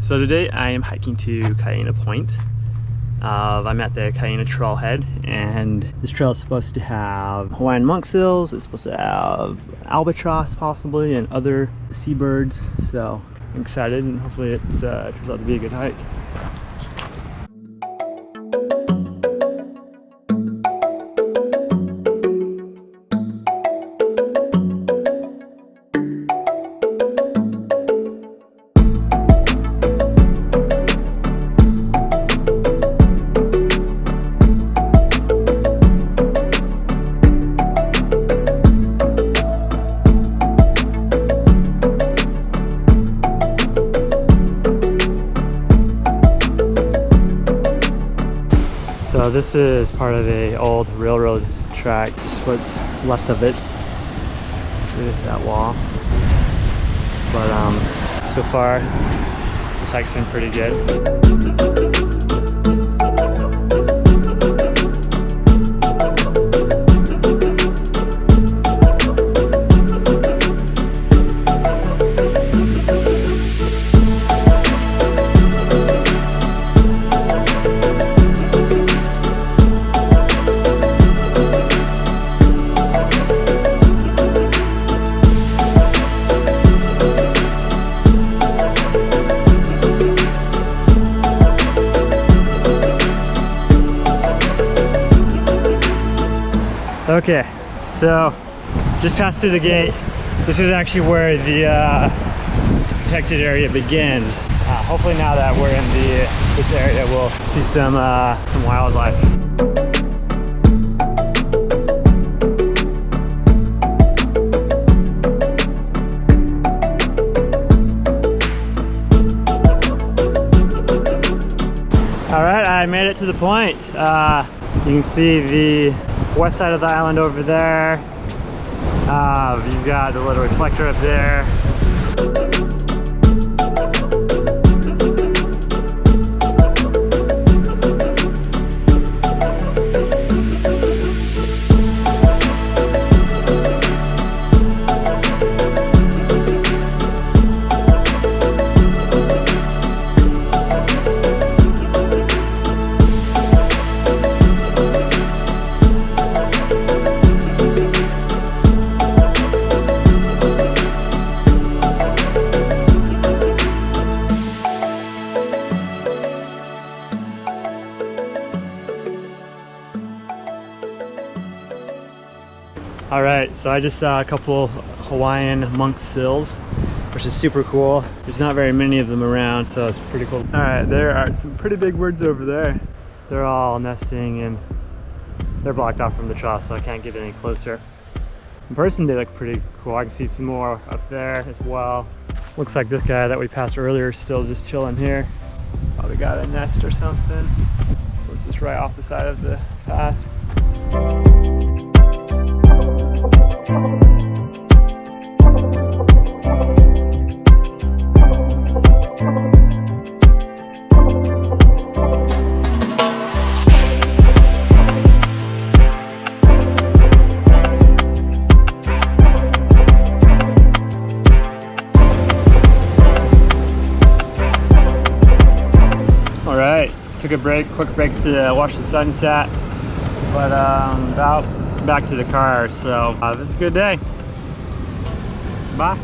So today I am hiking to Kaena Point. I'm at the Kaena trailhead, and this trail is supposed to have Hawaiian monk seals, it's supposed to have albatross possibly, and other seabirds. So I'm excited, and hopefully it turns out to be a good hike. So this is part of a old railroad track, what's left of it. So there's that wall. But so far, this hike's been pretty good. Okay, so just passed through the gate. This is actually where the protected area begins. Hopefully now that we're in this area, we'll see some wildlife. All right, I made it to the point. You can see the west side of the island over there. You've got the little reflector up there. All right, so I just saw a couple Hawaiian monk seals, which is super cool. There's not very many of them around, so it's pretty cool. All right, there are some pretty big birds over there. They're all nesting, and they're blocked off from the trail, so I can't get any closer. In person, they look pretty cool. I can see some more up there as well. Looks like this guy that we passed earlier is still just chilling here. Probably got a nest or something. So it's just right off the side of the path. Took a quick break to watch the sunset, but about back to the car, so this is a good day. Bye.